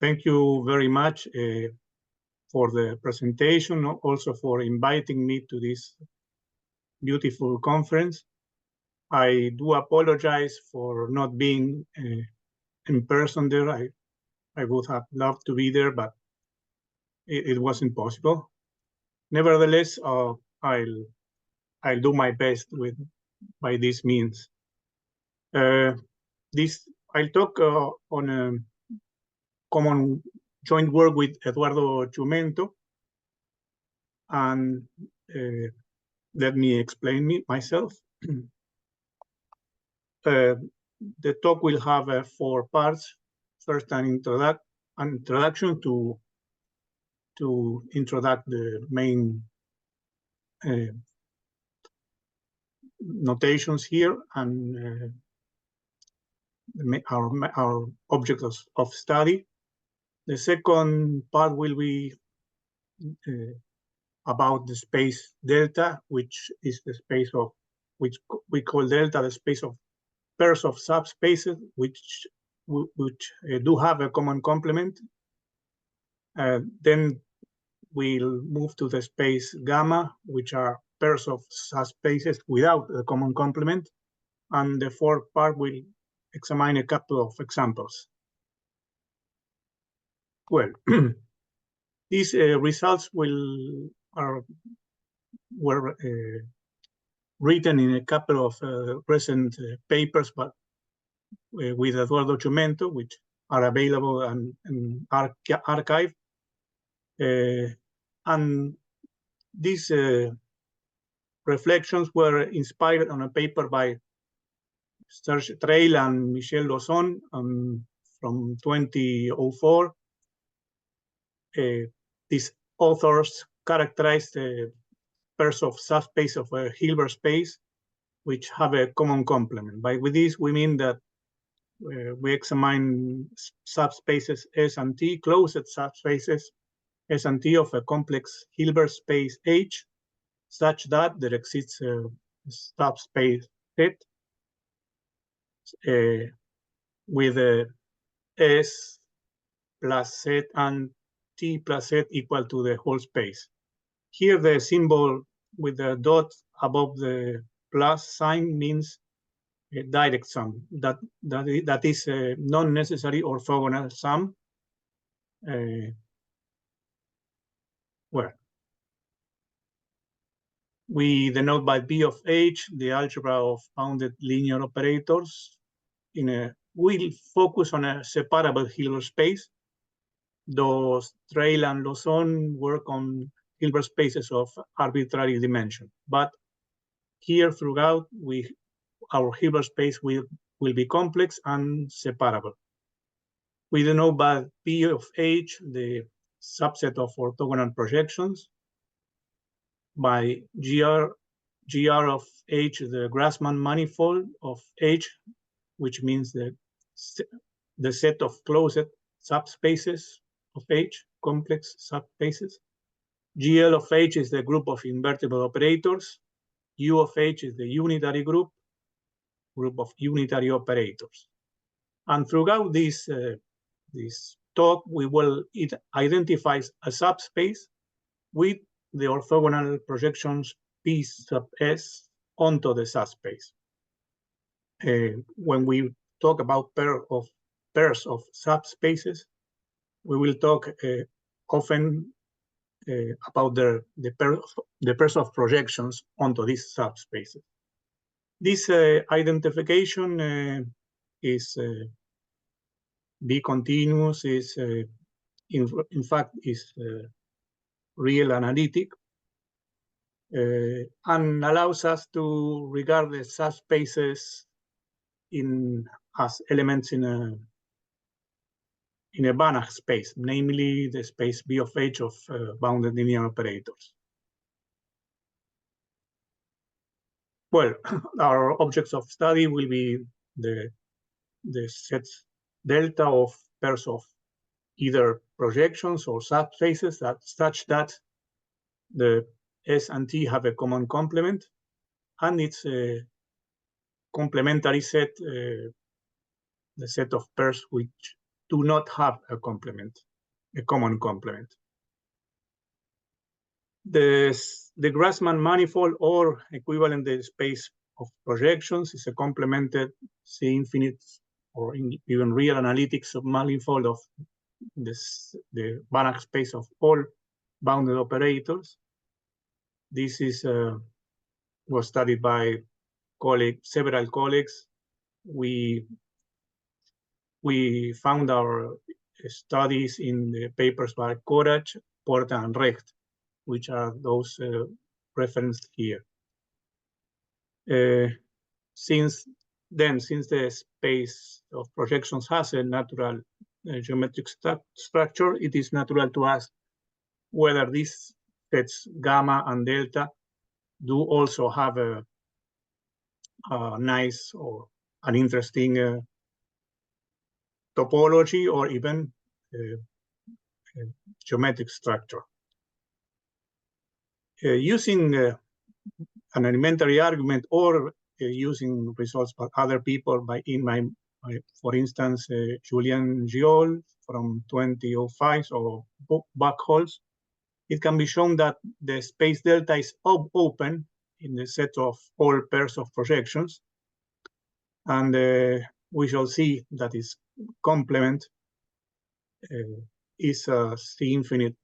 Thank you very much for the presentation, also for inviting me to this beautiful conference. I do apologize for not being in person there. I would have loved to be there, but it wasn't possible. Nevertheless, I'll do my best by these means. I'll talk on a common joint work with Eduardo Chumento, and let me explain myself. The talk will have 4 parts. First, an introduction to introduce the main notations here and our objects of study. The second part will be about the space delta, which is the space of, which we call delta, the space of pairs of subspaces, which do have a common complement. Then we'll move to the space gamma, which are pairs of subspaces without a common complement. And the fourth part will examine a couple of examples. Well, these results were written in a couple of recent papers, but with Eduardo Chumento, which are available in archive. And these reflections were inspired on a paper by Serge Trail and Michel Lozon from 2004. These authors characterized the pairs of subspace of a Hilbert space, which have a common complement. With this, we mean that we examine subspaces S and T, closed subspaces S and T of a complex Hilbert space H, such that there exists a subspace set with a S plus Z and T plus Z equal to the whole space. Here, the symbol with the dot above the plus sign means a direct sum. That is a non-necessary orthogonal sum. Well, we denote by B of H the algebra of bounded linear operators. We'll focus on a separable Hilbert space, though Trail and Lozon work on Hilbert spaces of arbitrary dimension. But here throughout, our Hilbert space will be complex and separable. We denote by P of H the subset of orthogonal projections, by GR of H the Grassmann manifold of H, which means the set of closed subspaces of H, complex subspaces. GL of H is the group of invertible operators. U of H is the unitary group of unitary operators. And throughout this talk, we will identify a subspace with the orthogonal projections P sub S onto the subspace. When we talk about pairs of subspaces, we will talk often about the pairs of projections onto these subspaces. This identification is B continuous, is in fact is real analytic, and allows us to regard the subspaces as elements in a Banach space, namely the space B of H of bounded linear operators. Well, our objects of study will be the sets delta of pairs of either projections or subspaces such that the S and T have a common complement, and it's a complementary set, the set of pairs which do not have a complement, a common complement. The Grassmann manifold, or equivalent the space of projections, is a complemented C-infinite or even real analytic submanifold of the Banach space of all bounded operators. This is was studied by several colleagues. We found our studies in the papers by Korach, Porta, and Recht, which are those referenced here. Since the space of projections has a natural geometric structure, it is natural to ask whether these sets gamma and delta do also have a nice or an interesting topology or even geometric structure. Using an elementary argument or using results by other people, for instance, Julien Giolle from 2005 or Buckholz, it can be shown that the space delta is open in the set of all pairs of projections. And we shall see that its complement is a C-infinite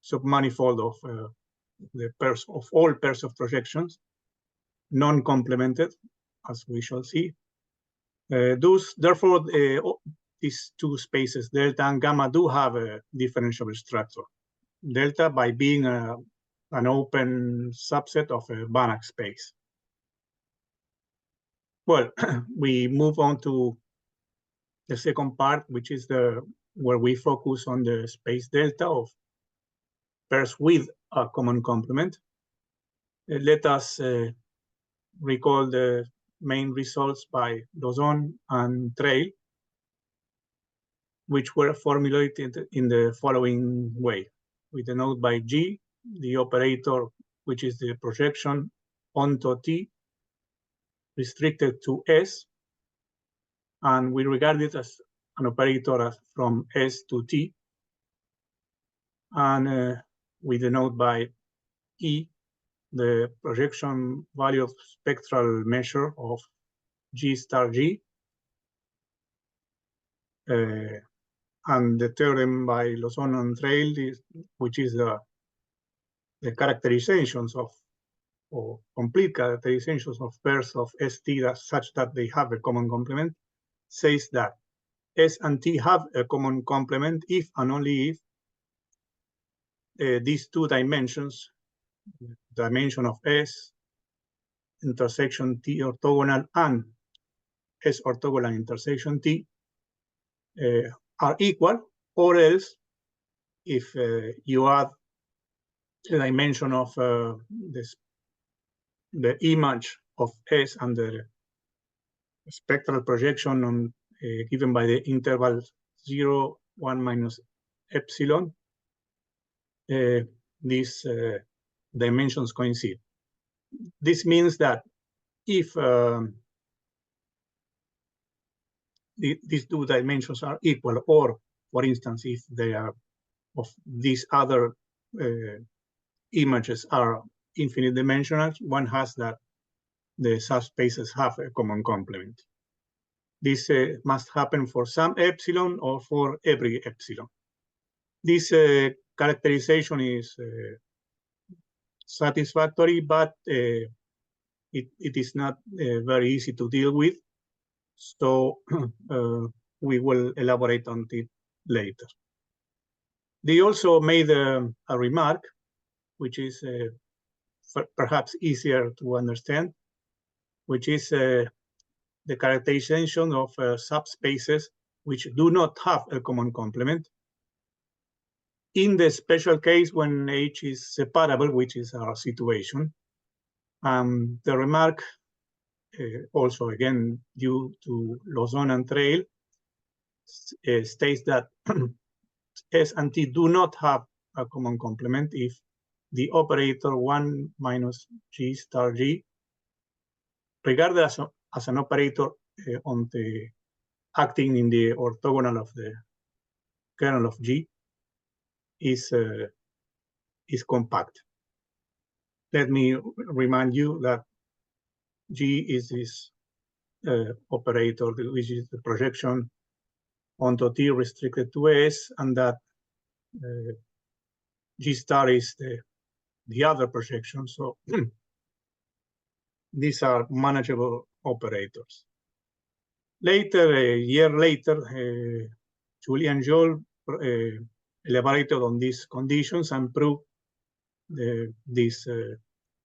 submanifold of the pairs of all pairs of projections, non-complemented, as we shall see. Therefore, these two spaces, delta and gamma, do have a differentiable structure. Delta by being an open subset of a Banach space. Well, we move on to the second part, which is where we focus on the space delta of pairs with a common complement. Let us recall the main results by Lozon and Trail, which were formulated in the following way. We denote by G the operator, which is the projection onto T, restricted to S, and we regard it as an operator from S to T. And we denote by E the projection value of spectral measure of G star G. And the theorem by Lozon and Trail, which is the characterizations of, or complete characterizations of pairs of ST such that they have a common complement, says that S and T have a common complement if and only if these two dimensions, dimension of S intersection T orthogonal and S orthogonal intersection T, are equal, or else if you add the dimension of the image of S and the spectral projection on, given by the interval 0, 1 minus epsilon, these dimensions coincide. This means that if these two dimensions are equal, or for instance, if they are of these other images are infinite dimensional, one has that the subspaces have a common complement. This must happen for some epsilon or for every epsilon. This characterization is satisfactory, but it is not very easy to deal with. So we will elaborate on it later. They also made a remark, which is perhaps easier to understand, which is the characterization of subspaces which do not have a common complement. In the special case when H is separable, which is our situation, the remark, also again due to Lozon and Trail, states that S and T do not have a common complement if the operator 1 minus G star G, regarded as an operator on the acting in the orthogonal of the kernel of G is compact. Let me remind you that G is this operator, which is the projection onto T restricted to S, and that G star is the other projection. So these are manageable operators. Later, a year later, Julian Joule elaborated on these conditions and proved this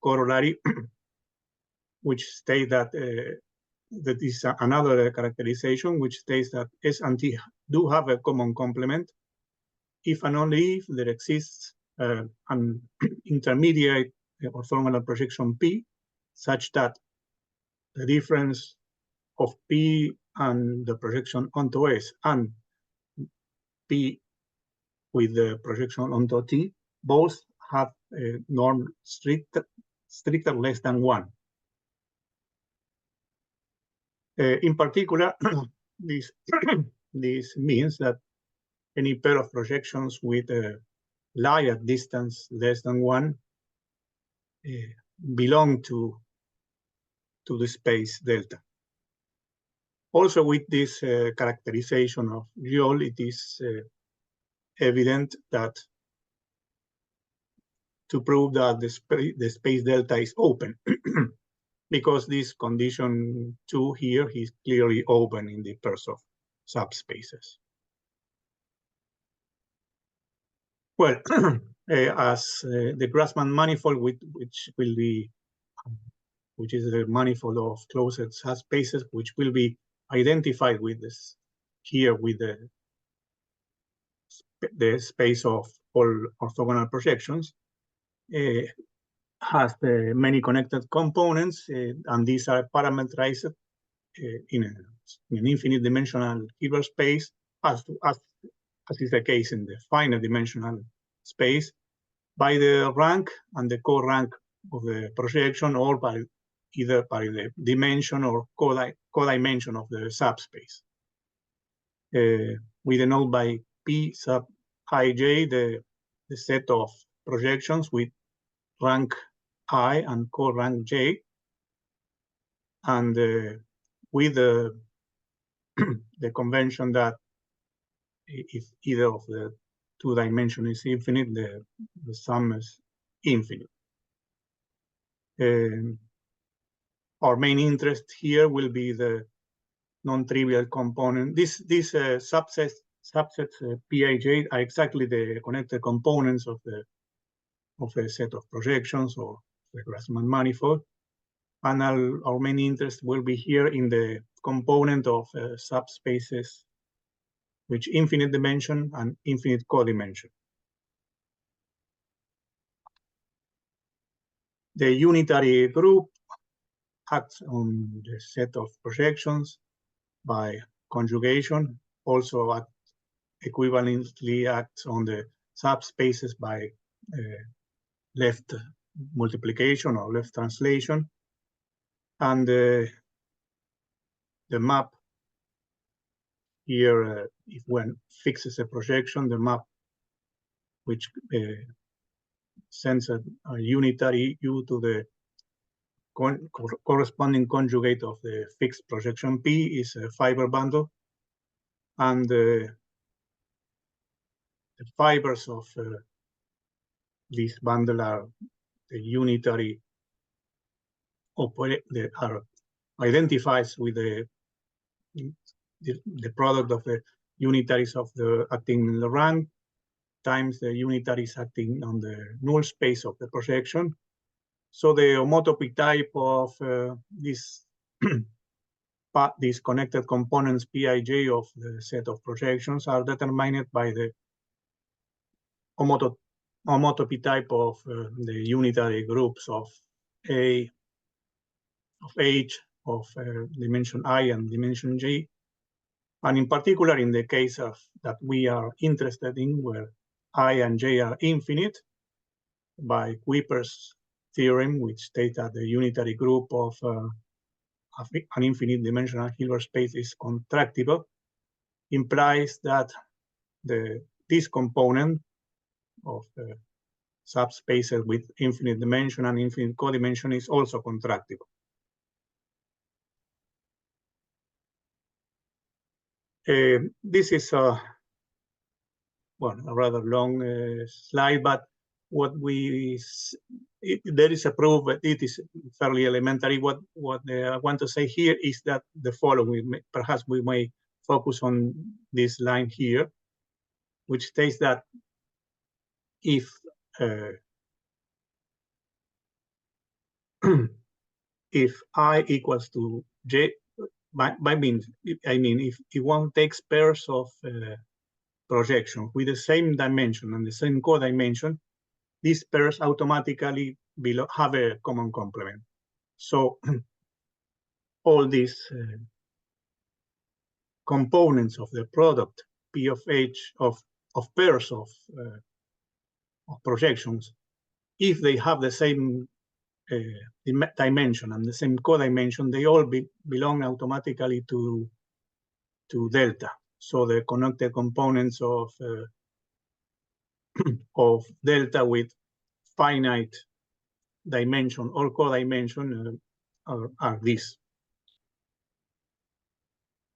corollary, which states that that is another characterization, which states that S and T do have a common complement if and only if there exists an intermediate orthogonal projection P, such that the difference of P and the projection onto S and P with the projection onto T both have a norm stricter less than 1. In particular, this means that any pair of projections with lie at distance less than 1 belong to the space delta. Also, with this characterization of Joule, it is evident that to prove that the space delta is open, because this condition 2 here is clearly open in the pairs of subspaces. Well, as the Grassmann manifold, which is the manifold of closed subspaces, which will be identified with this here with the space of all orthogonal projections, has many connected components, and these are parametrized in an infinite dimensional Hilbert space, as is the case in the finite dimensional space, by the rank and the co-rank of the projection, or by either by the dimension or codimension of the subspace. We denote by P sub ij the set of projections with rank I and co-rank j, and with the convention that if either of the two dimensions is infinite, the sum is infinite. Our main interest here will be the non-trivial component. These subsets Pij are exactly the connected components of a set of projections or the Grassmann manifold. And our main interest will be here in the component of subspaces which infinite dimension and infinite codimension. The unitary group acts on the set of projections by conjugation, also equivalently acts on the subspaces by left multiplication or left translation. And the map here, if one fixes a projection, the map which sends a unitary U to the corresponding conjugate of the fixed projection P is a fiber bundle, and the fibers of this bundle are the unitary that are identified with the product of the unitaries of the acting in the rank times the unitaries acting on the null space of the projection. So the homotopy type of these connected components Pij of the set of projections are determined by the homotopy type of the unitary groups of A, of H, of dimension I and dimension J. And in particular, in the case of that we are interested in, where I and J are infinite, by Kuiper's theorem, which states that the unitary group of an infinite dimensional Hilbert space is contractible, implies that this component of subspaces with infinite dimension and infinite codimension is also contractible. This is a rather long slide, but what there is a proof, but it is fairly elementary. What I want to say here is that the following, perhaps we may focus on this line here, which states that if if I equals to J, I mean if one takes pairs of projections with the same dimension and the same codimension, these pairs automatically have a common complement. So all these components of the product P of H of pairs of projections, if they have the same dimension and the same codimension, they all belong automatically to delta. So the connected components of delta with finite dimension or codimension are these,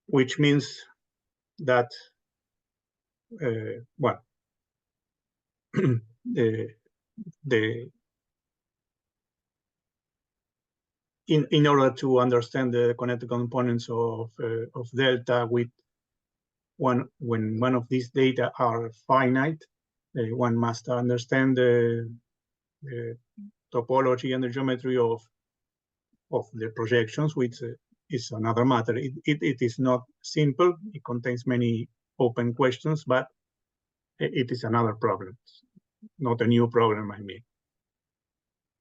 which means that in order to understand the connected components of delta with when one of these data are finite, one must understand the topology and the geometry of the projections, which is another matter. It is not simple. It contains many open questions, but it is another problem, not a new problem, I mean.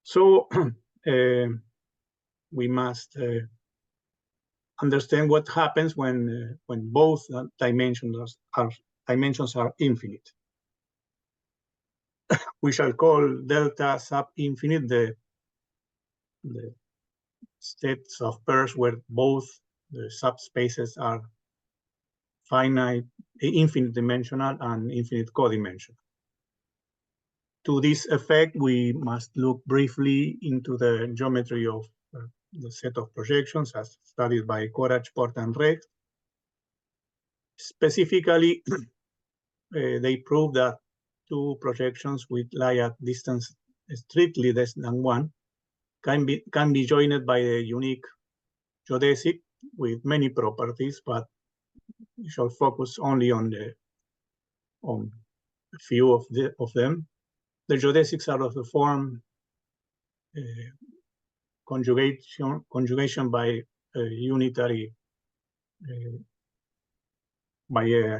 So we must understand what happens when both dimensions are infinite. We shall call delta sub infinite the sets of pairs where both the subspaces are finite, infinite dimensional, and infinite codimensional. To this effect, we must look briefly into the geometry of the set of projections as studied by Korach, Port, and Recht. Specifically, they prove that two projections which lie at distance strictly less than 1 can be joined by a unique geodesic with many properties, but we shall focus only on a few of them. The geodesics are of the form conjugation by a unitary by a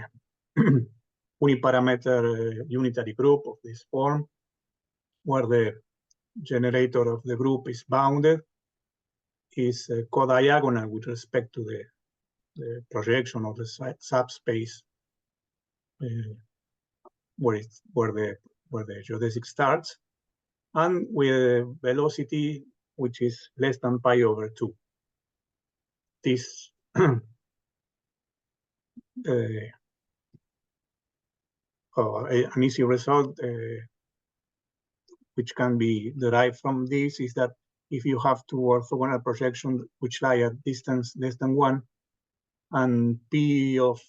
uniparameter unitary group of this form, where the generator of the group is bounded, is codiagonal with respect to the projection of the subspace where the geodesic starts, and with a velocity which is less than pi over 2. This an easy result which can be derived from this is that if you have two orthogonal projections which lie at distance less than 1, and P of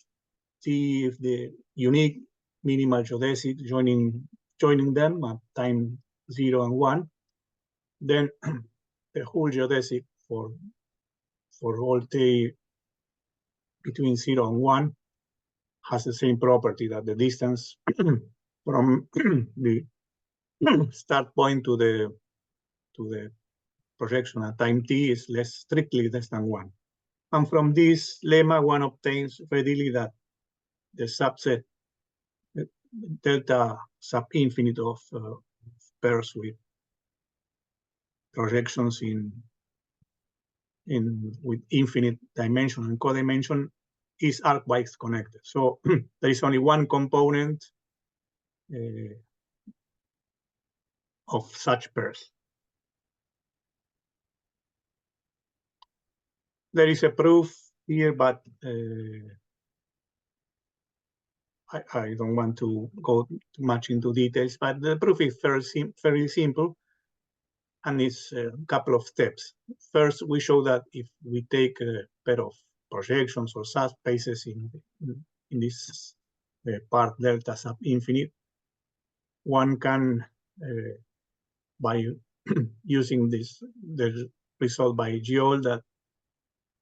T if the unique minimal geodesic joining them at time 0 and 1, then the whole geodesic for all t between 0 and 1 has the same property, that the distance from the start point to the projection at time t is strictly less than 1. And from this lemma, one obtains readily that the subset delta sub infinite of pairs with projections with infinite dimension and codimension is arcwise connected. So there is only one component of such pairs. There is a proof here, but I don't want to go too much into details, but the proof is very simple, and it's a couple of steps. First, we show that if we take a pair of projections or subspaces in this part delta sub infinite, one can, by using the result by Giol, that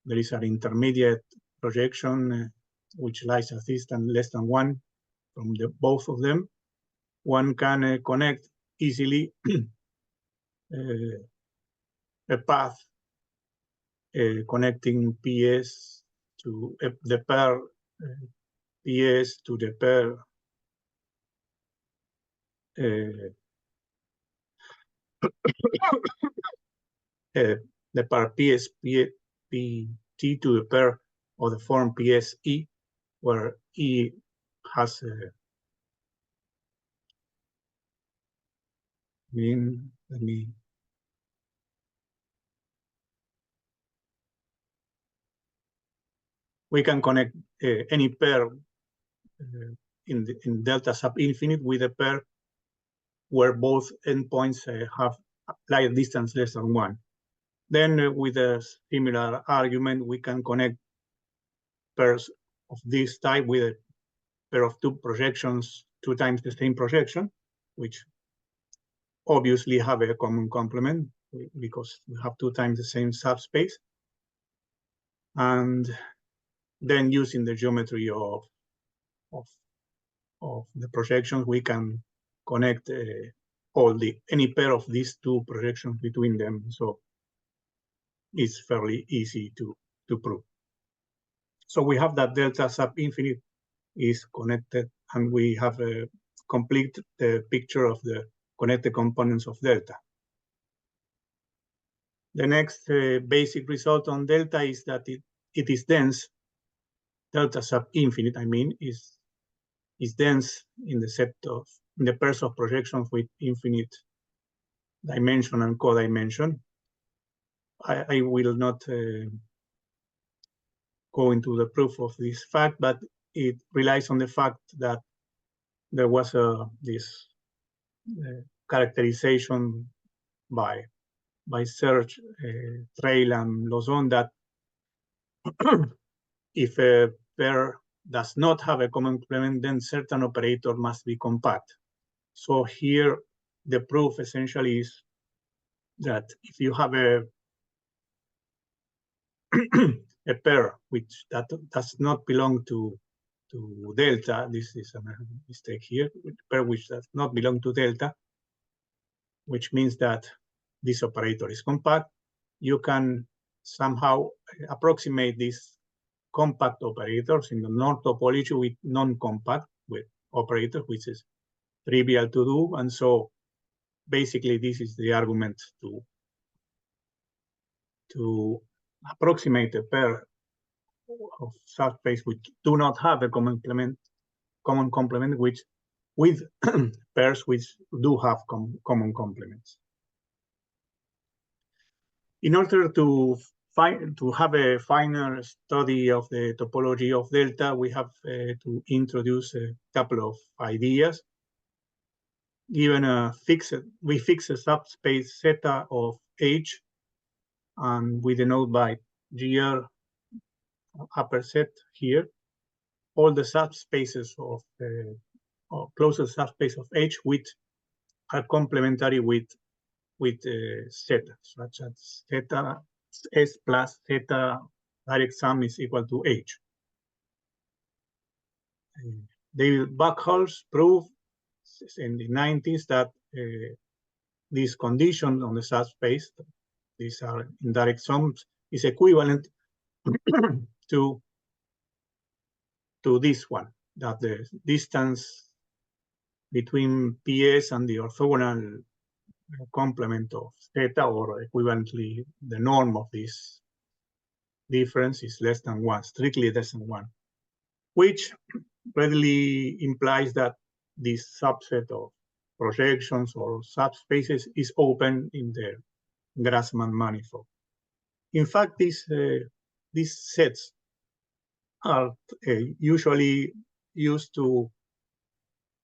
there is an intermediate projection which lies at distance less than 1 from both of them. One can connect easily a path connecting PS to the pair PS to the pair the pair PS PT to the pair of the form PSE, where E has we can connect any pair in delta sub infinite with a pair where both endpoints have lie at distance less than 1. Then with a similar argument, we can connect pairs of this type with a pair of 2 projections, 2 times the same projection, which obviously have a common complement because we have 2 times the same subspace. And then using the geometry of the projections, we can connect any pair of these 2 projections between them. So it's fairly easy to prove. So we have that delta sub infinite is connected, and we have a complete picture of the connected components of delta. The next basic result on delta is that it is dense. Delta sub infinite, I mean, is dense in the pairs of projections with infinite dimension and codimension. I will not go into the proof of this fact, but it relies on the fact that there was this characterization by Serge, Trail, and Lozon that if a pair does not have a common complement, then certain operator must be compact. So here, the proof essentially is that if you have a pair which does not belong to delta, this is a mistake here, a pair which does not belong to delta, which means that this operator is compact, you can somehow approximate these compact operators in the norm topology with non-compact with operators, which is trivial to do. And so basically this is the argument to approximate a pair of subspace which do not have a common complement with pairs which do have common complements. In order to have a finer study of the topology of delta, we have to introduce a couple of ideas. Given we fix a subspace zeta of H, and we denote by GR upper set here all the subspaces of closest subspace of H which are complementary with zeta, such as zeta S plus zeta direct sum is equal to H. David Buckholz proved in the 90s that this condition on the subspace, these are indirect sums, is equivalent to this one, that the distance between PS and the orthogonal complement of theta, or equivalently the norm of this difference, is less than 1, strictly less than 1, which readily implies that this subset of projections or subspaces is open in the Grassmann manifold. In fact, these sets are usually used to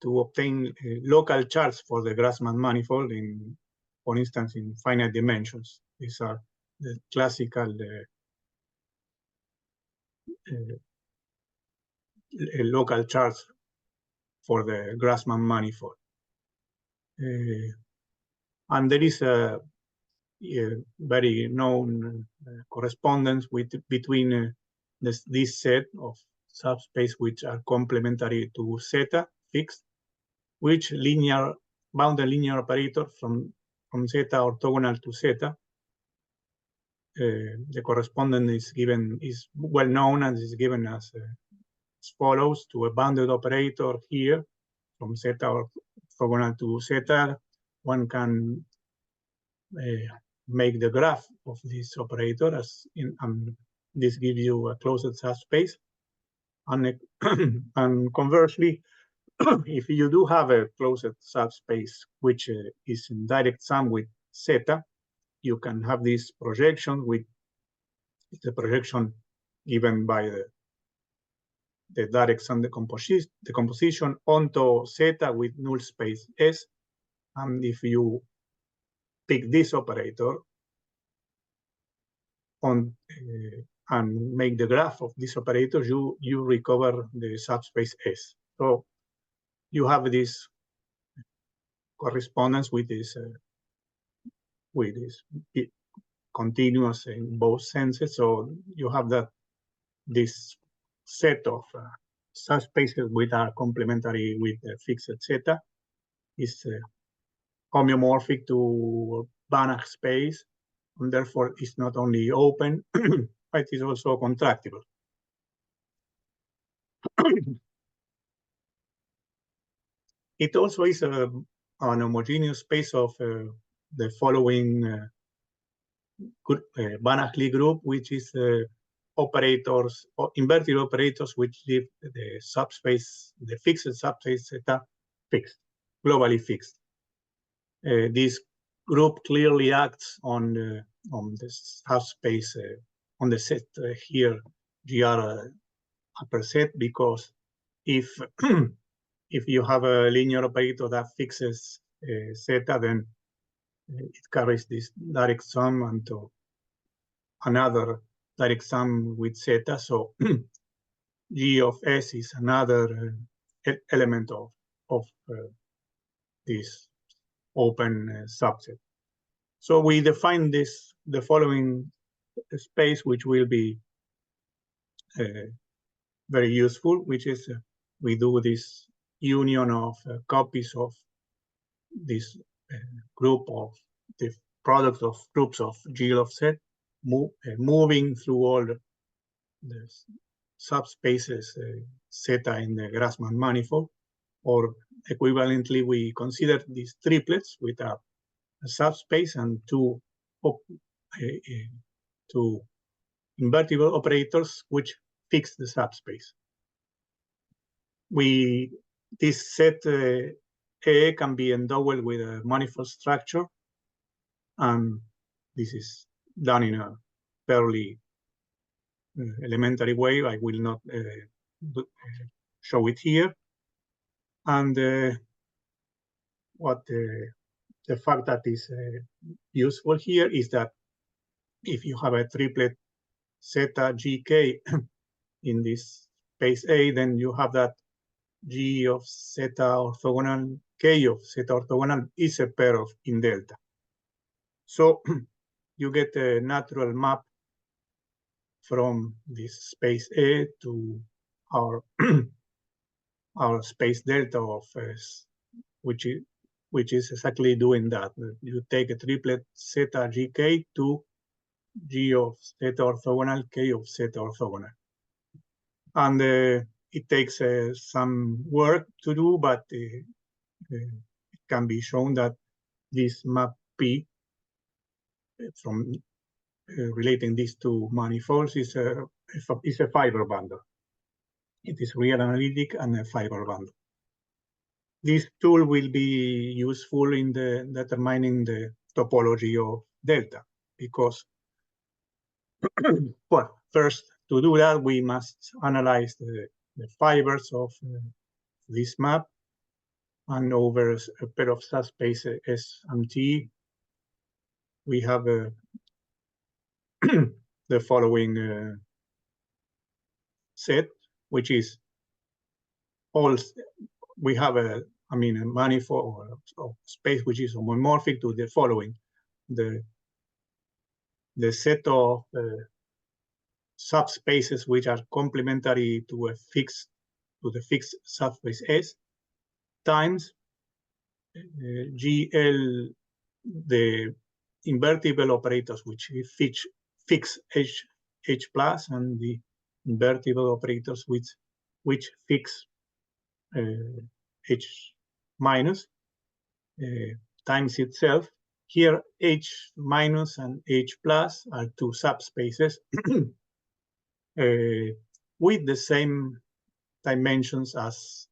to obtain local charts for the Grassmann manifold in, for instance, in finite dimensions. These are the classical local charts for the Grassmann manifold. And there is a very known correspondence between this set of subspace which are complementary to zeta fixed, which bound a linear operator from zeta orthogonal to zeta. The correspondence is well known and is given as follows: to a bounded operator here from zeta orthogonal to zeta, one can make the graph of this operator this gives you a closed subspace. And, and conversely, if you do have a closed subspace which is in direct sum with zeta, you can have this projection with the projection given by the direct sum decomposition onto zeta with null space S. And if you pick this operator on and make the graph of this operator, you recover the subspace S. So you have this correspondence with this continuous in both senses. So you have this set of subspaces which are complementary with the fixed zeta is homeomorphic to Banach space, and therefore it's not only open, but it is also contractible. It also is an homogeneous space of the following Banach-Lie group, which is operators or inverted operators which leave the subspace, the fixed subspace zeta fixed, globally fixed. This group clearly acts on the subspace on the set here GR upper set, because if if you have a linear operator that fixes zeta, then it carries this direct sum into another direct sum with zeta. So G of S is another element of this open subset. So we define the following space, which will be very useful, which is we do this union of copies of this group of the product of groups of G of Z, moving through all the subspaces zeta in the Grassmann manifold, or equivalently, we consider these triplets with a subspace and two invertible operators which fix the subspace. This set A can be endowed with a manifold structure, and this is done in a fairly elementary way. I will not show it here. And the fact that is useful here is that if you have a triplet zeta gk in this space A, then you have that G of zeta orthogonal, K of zeta orthogonal is a pair of in delta. So you get a natural map from this space A to our our space delta of S, which is exactly doing that. You take a triplet zeta gk to G of zeta orthogonal, K of zeta orthogonal. And it takes some work to do, but it can be shown that this map P from relating these two manifolds is a fiber bundle. It is real analytic and a fiber bundle. This tool will be useful in determining the topology of delta, because well, first to do that we must analyze the fibers of this map, and over a pair of subspaces S and T, we have the following set, which is all. We have a manifold or space which is homomorphic to the following: the set of subspaces which are complementary to the fixed subspace S times GL, the invertible operators which fix H plus, and the invertible operators which fix H minus times itself. Here H minus and H plus are two subspaces with the same dimensions as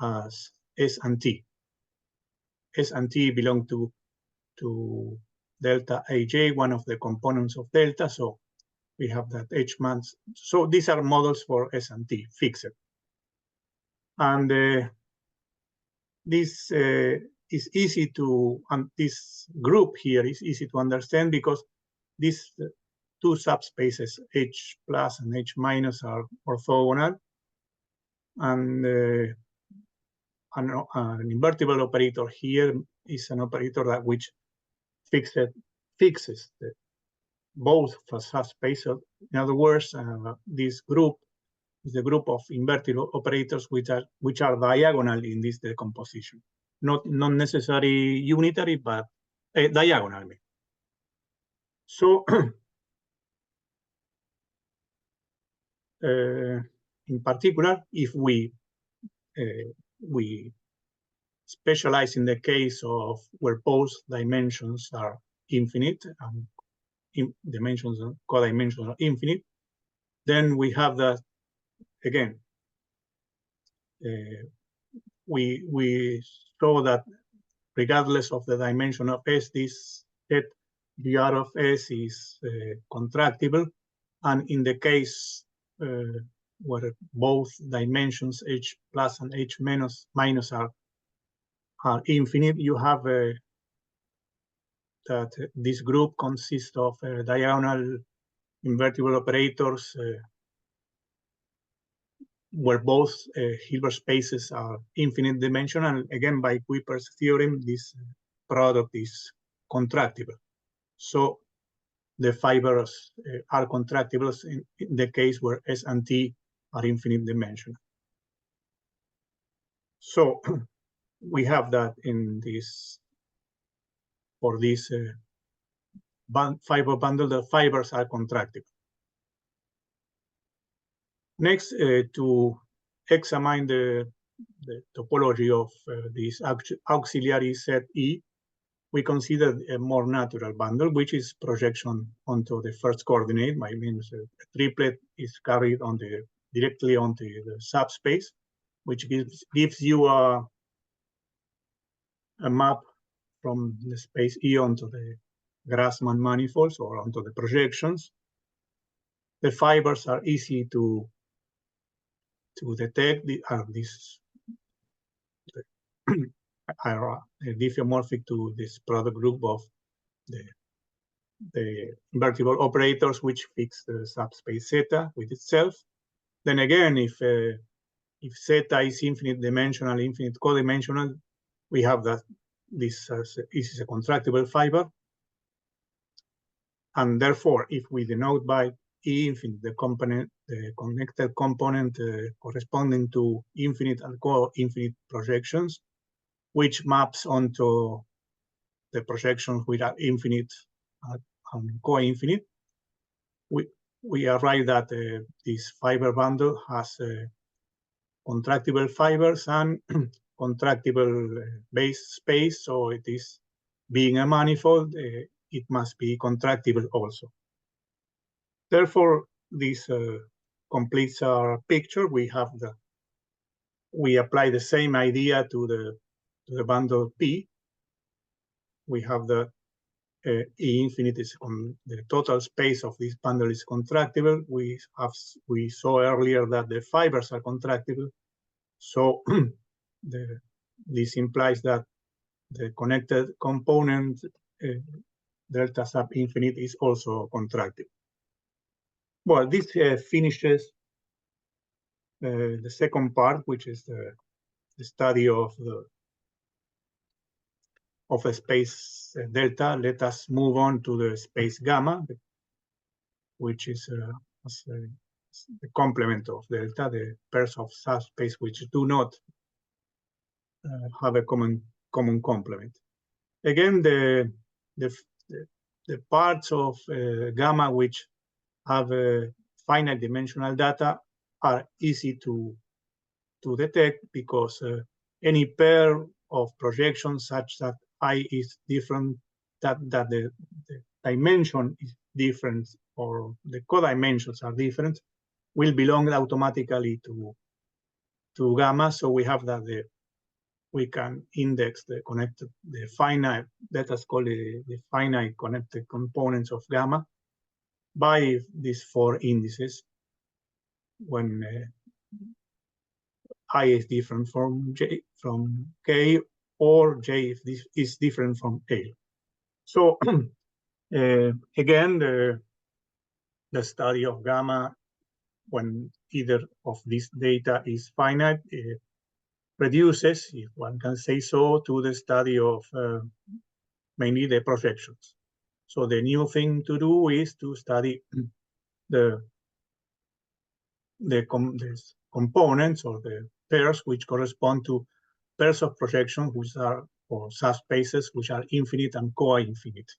S and T. S and T belong to delta AJ, one of the components of delta. So we have that H mass. So these are models for S and T, fixed. And this is easy to, and this group here is easy to understand because these two subspaces, H plus and H minus, are orthogonal. And an invertible operator here is an operator that which fixes both subspaces. In other words, this group is the group of invertible operators which are diagonal in this decomposition, not necessarily unitary, but diagonal. So in particular, if we specialize in the case of where both dimensions are infinite and dimensions and codimensions are infinite, then we have that again. We show that regardless of the dimension of S, this set dr of S is contractible, and in the case where both dimensions H plus and H minus are infinite, you have that this group consists of diagonal invertible operators where both Hilbert spaces are infinite dimensional. Again, by Kuiper's theorem, this product is contractible. So the fibers are contractible in the case where S and T are infinite dimensional. So we have that in this, for this fiber bundle, the fibers are contractible. Next, to examine the topology of this auxiliary set E, we consider a more natural bundle, which is projection onto the first coordinate. I mean, a triplet is carried directly onto the subspace, which gives you a map from the space E onto the Grassmann manifolds or onto the projections. The fibers are easy to detect. Are diffeomorphic to this product group of the invertible operators which fix the subspace zeta with itself. Then again, if zeta is infinite dimensional, infinite codimensional, we have that this is a contractible fiber. And therefore, if we denote by E infinite the connected component corresponding to infinite and co-infinite projections, which maps onto the projections which are infinite and co-infinite, we arrive that this fiber bundle has contractible fibers and contractible base space. So it is, being a manifold, it must be contractible also. Therefore, this completes our picture. We apply the same idea to the bundle P. We have the E infinite is on the total space of this bundle is contractible. We saw earlier that the fibers are contractible. So this implies that the connected component delta sub infinite is also contractible. Well, this finishes the second part, which is the study of a space delta. Let us move on to the space gamma, which is the complement of delta, the pairs of subspace which do not have a common complement. Again, the parts of gamma which have finite dimensional data are easy to detect, because any pair of projections such that I is different, that the dimension is different, or the codimensions are different, will belong automatically to gamma. So we have that we can index the finite, let us call it the finite connected components of gamma by these 4 indices when I is different from K, or J if this is different from K. So again, the study of gamma when either of these data is finite reduces, if one can say so, to the study of mainly the projections. So the new thing to do is to study the components or the pairs which correspond to pairs of projections which are, or subspaces which are infinite and co-infinite.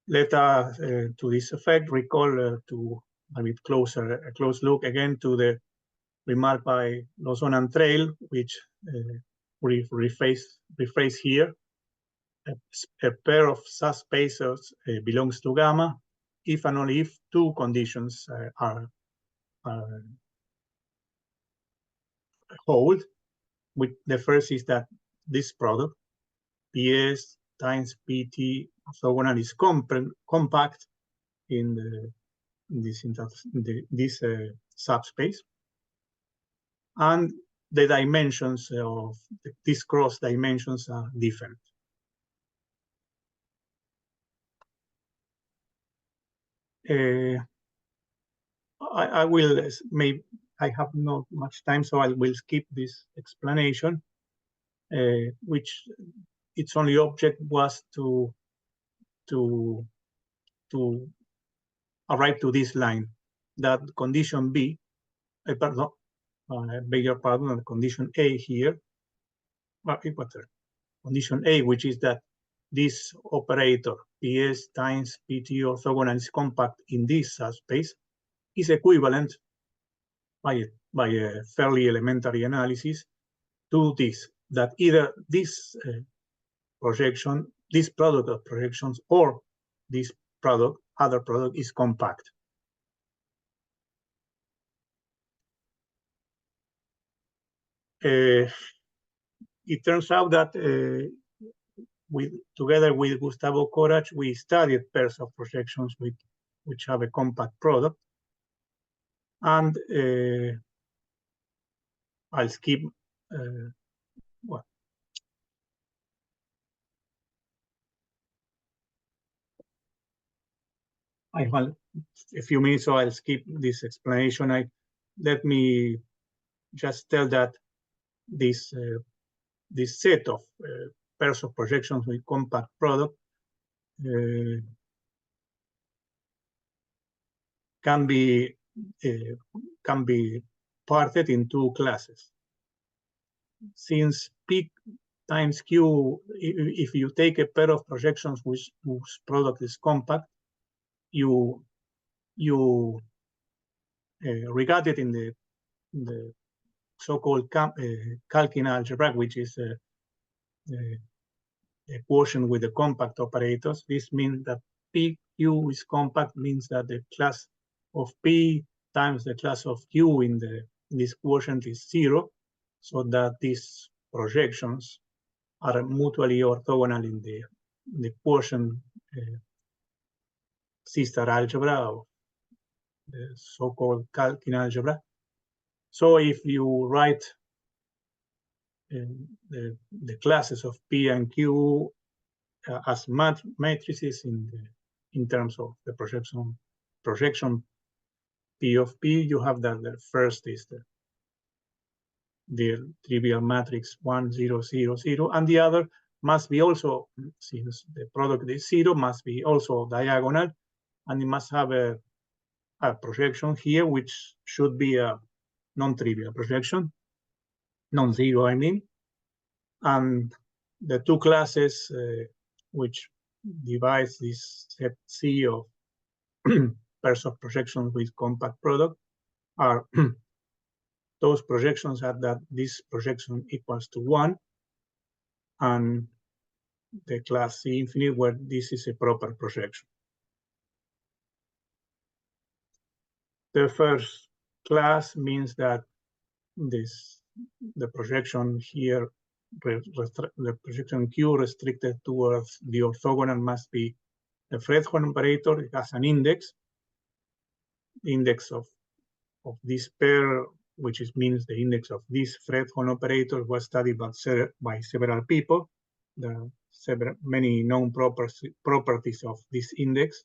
Let us, to this effect, recall to a bit closer, a close look again to the remark by Lawson and Trail, which rephrase here. A pair of subspaces belongs to gamma if and only if 2 conditions are hold. The first is that this product, PS times PT orthogonal, is compact in this subspace, and the dimensions of these cross dimensions are different. I will, maybe I have not much time, so I will skip this explanation, which its only object was to arrive to this line, that condition B, pardon, beg your pardon, condition A here, condition A, which is that this operator PS times PT orthogonal is compact in this subspace, is equivalent by a fairly elementary analysis to this, that either this projection, this product of projections, or this product, other product, is compact. It turns out that together with Gustavo Corach, we studied pairs of projections which have a compact product. And I'll skip well, I have a few minutes, so I'll skip this explanation. Let me just tell that this set of pairs of projections with compact product can be parted in 2 classes. Since P times Q, if you take a pair of projections whose product is compact, you regard it in the so-called Calkin algebra, which is a quotient with the compact operators. This means that PQ is compact, means that the class of P times the class of Q in this quotient is 0, so that these projections are mutually orthogonal in the quotient sister algebra of the so-called Calkin algebra. So if you write the classes of P and Q as matrices in terms of the projection P of P. You have that the first is the trivial matrix 1, 0, 0, 0, and the other must be also, since the product is 0, must be also diagonal, and it must have a projection here, which should be a non-trivial projection, non-zero, I mean. And the two classes which divides this set C of pairs of projections with compact product are those projections are that this projection equals to 1, and the class C infinite where this is a proper projection. The first class means that the projection here, the projection Q restricted towards the orthogonal must be the Fredholm operator. It has an index of this pair, which means the index of this Fredholm operator was studied by several people. There are many known properties of this index.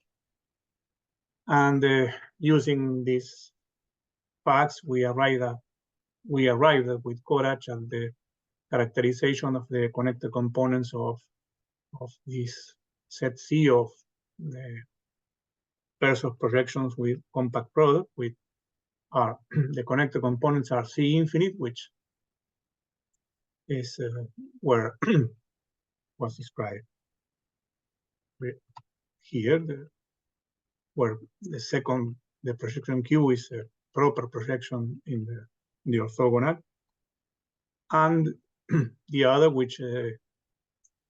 And using these facts, we arrived with courage at the characterization of the connected components of this set C of the pairs of projections with compact product, with the connected components are C infinite, which is where was described here, where the projection Q is a proper projection in the orthogonal, and the other, which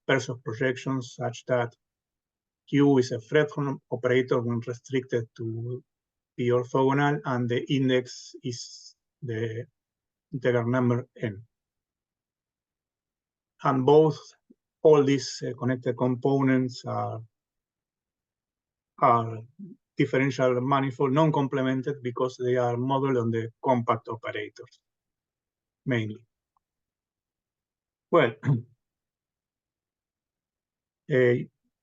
pairs of projections such that Q is a Fredholm operator when restricted to the orthogonal, and the index is the integral number n. And all these connected components are differential manifold non-complemented because they are modeled on the compact operators, mainly. Well,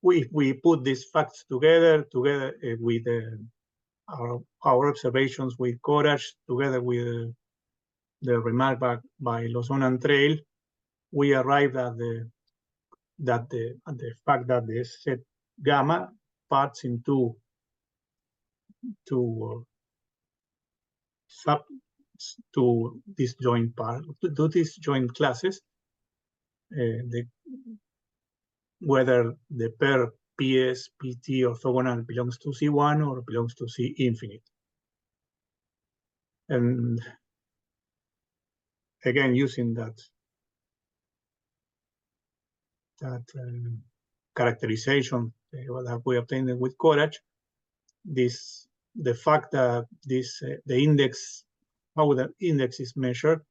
we put these facts together with our observations with courage, together with the remark by Lozon and Trail, we arrived at the fact that the set gamma parts into two disjoint classes, whether the pair PS PT orthogonal belongs to C1 or belongs to C infinite. And again, using that characterization that we obtained with courage, the fact that the index, how the index is measured,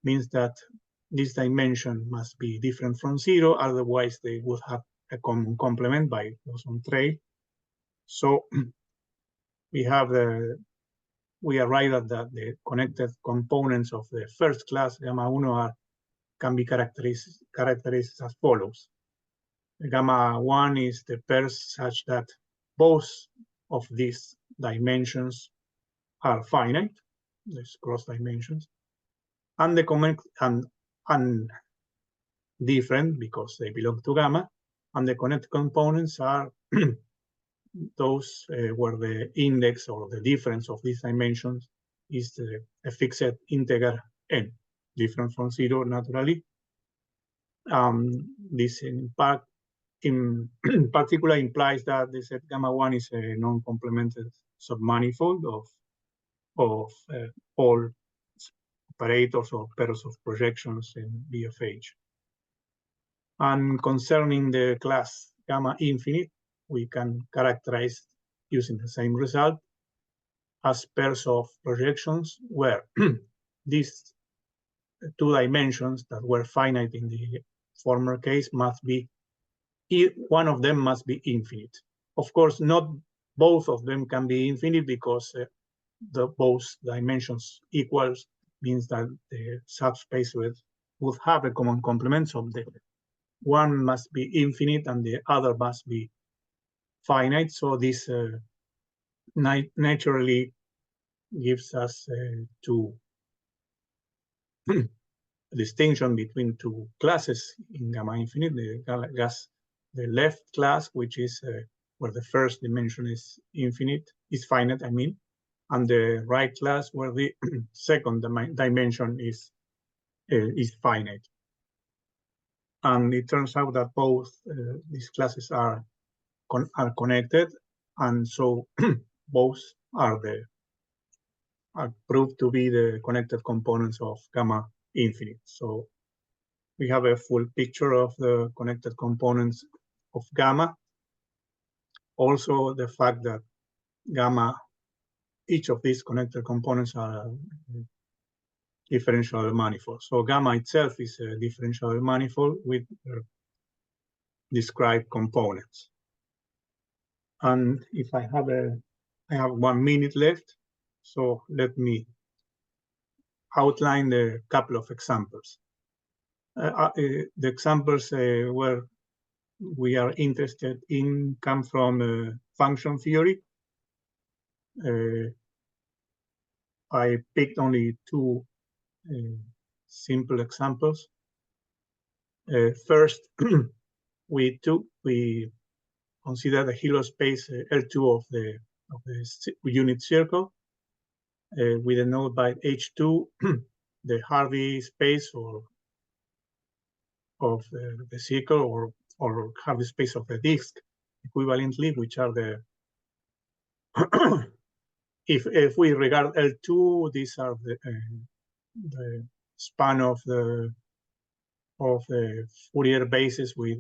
means that this dimension must be different from 0, otherwise they would have a common complement by Lozon Trail. So we arrive at that the connected components of the first class gamma 1 can be characterized as follows. Gamma 1 is the pairs such that both of these dimensions are finite, these cross dimensions, and and different because they belong to gamma, and the connected components are those where the index or the difference of these dimensions is a fixed integer n, different from 0 naturally. This in particular implies that the set gamma 1 is a non-complemented submanifold of all operators or pairs of projections in B of H. And concerning the class gamma infinite, we can characterize using the same result as pairs of projections where these two dimensions that were finite in the former case must be, one of them must be infinite. Of course, not both of them can be infinite because both dimensions equals means that the subspace with would have a common complement, so the one must be infinite and the other must be finite. So this naturally gives us two distinction between two classes in gamma infinite. The left class, which is where the first dimension is finite, I mean, and the right class where the second dimension is finite. And it turns out that both these classes are connected, and so both are proved to be the connected components of gamma infinite. So we have a full picture of the connected components of gamma. Also, the fact that gamma, each of these connected components are differential manifold. So gamma itself is a differential manifold with described components. And if I have 1 minute left, so let me outline a couple of examples. The examples where we are interested in come from function theory. I picked only two simple examples. First, we consider the Hilbert space L2 of the unit circle. We denote by H2 the Hardy space of the circle or Hardy space of the disk equivalently, which are the if we regard L2, these are the span of the Fourier bases with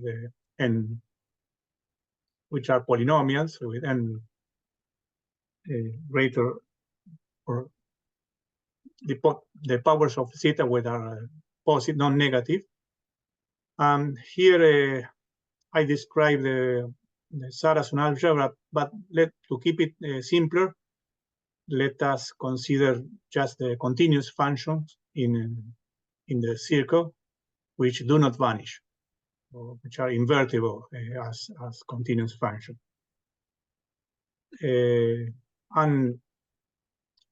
n, which are polynomials with n greater, or the powers of zeta which are positive, non-negative. And here I describe the Saracen algebra, but to keep it simpler, let us consider just the continuous functions in the circle, which do not vanish, or which are invertible as continuous function. And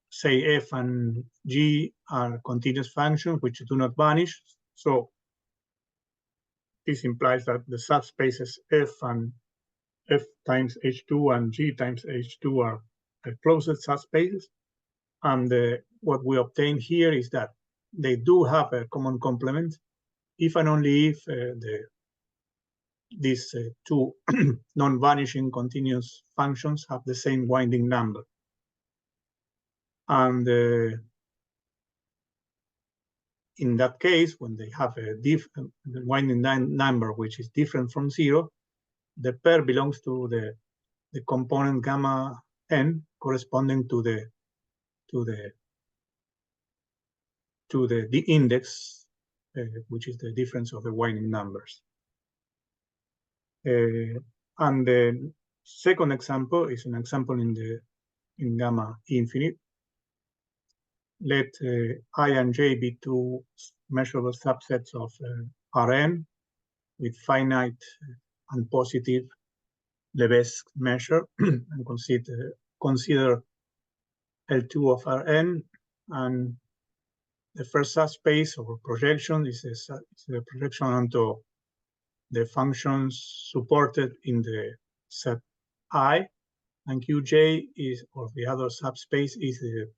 say f and g are continuous functions which do not vanish. So this implies that the subspaces f times h2 and g times h2 are closed subspaces. And what we obtain here is that they do have a common complement if and only if these two non-vanishing continuous functions have the same winding number. And in that case, when they have a winding number which is different from 0, the pair belongs to the component gamma n corresponding to the index, which is the difference of the winding numbers. And the second example is an example in gamma infinite. Let I and j be two measurable subsets of Rn with finite and positive Lebesgue measure, and consider L2 of Rn, and the first subspace or projection is the projection onto the functions supported in the set I, and Qj is, or the other subspace, is the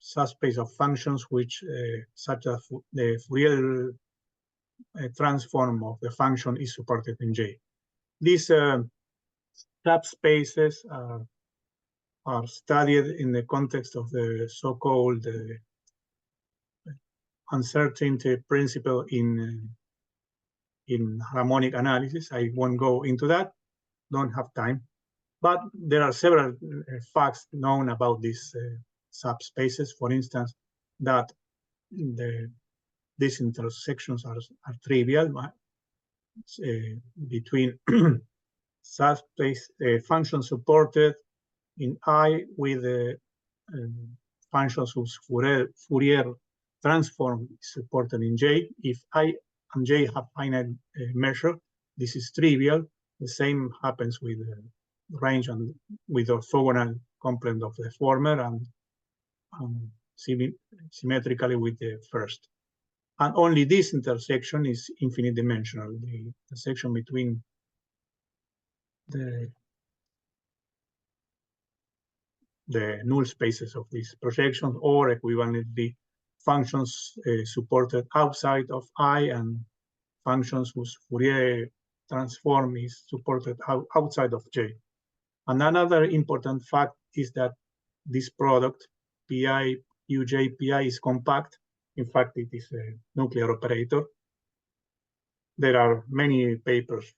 subspace of functions which such as the Fourier transform of the function is supported in J. These subspaces are studied in the context of the so-called uncertainty principle in harmonic analysis. I won't go into that, don't have time. But there are several facts known about these subspaces. For instance, that these intersections are trivial between subspace functions supported in I with functions whose Fourier transform is supported in J. If I and J have finite measure, this is trivial. The same happens with range and with orthogonal complement of the former, and symmetrically with the first. And only this intersection is infinite dimensional, the intersection between the null spaces of these projections, or equivalently functions supported outside of I and functions whose Fourier transform is supported outside of J. And another important fact is that this product, Pi, Uj, Pi, is compact. In fact, it is a nuclear operator. There are many papers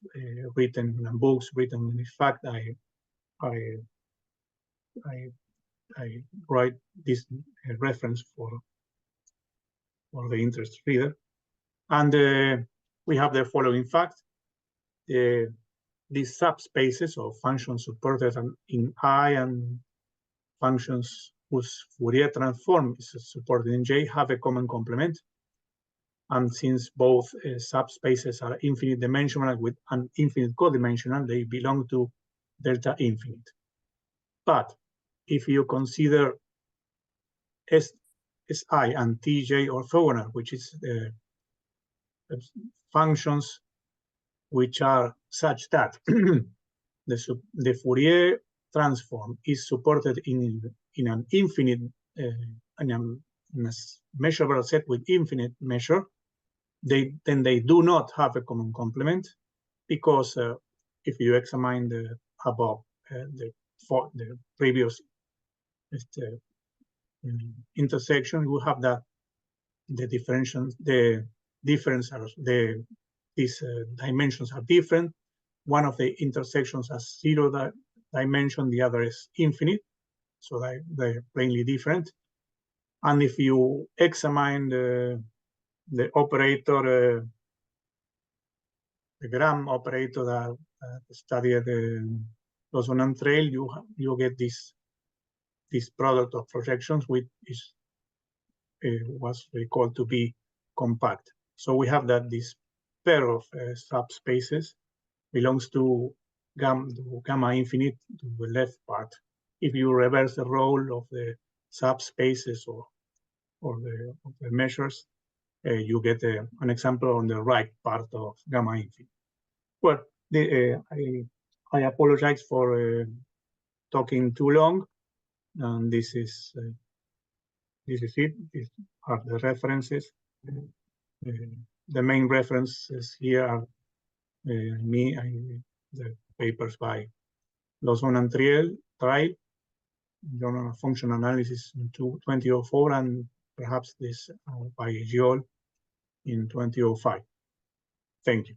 written and books written. In fact, I write this reference for the interest reader. And we have the following fact. These subspaces or functions supported in I and functions whose Fourier transform is supported in J have a common complement. And since both subspaces are infinite dimensional with an infinite codimensional, they belong to delta infinite. But if you consider Si and Tj orthogonal, which is functions which are such that the Fourier transform is supported in an infinite, in a measurable set with infinite measure, then they do not have a common complement, because if you examine the above, the previous intersection, you have that these dimensions are different. One of the intersections has 0 dimension, the other is infinite, so they're plainly different. And if you examine the operator, the gram operator that studied Grassmann trail, you get this product of projections, which is was recalled to be compact. So we have that this pair of subspaces belongs to gamma infinite, to the left part. If you reverse the role of the subspaces or the measures, you get an example on the right part of gamma infinite. Well, I apologize for talking too long, and this is it. These are the references. The main references here are the papers by Grassmann and Trial, Journal of Function Analysis in 2004, and perhaps this by Giol in 2005. Thank you.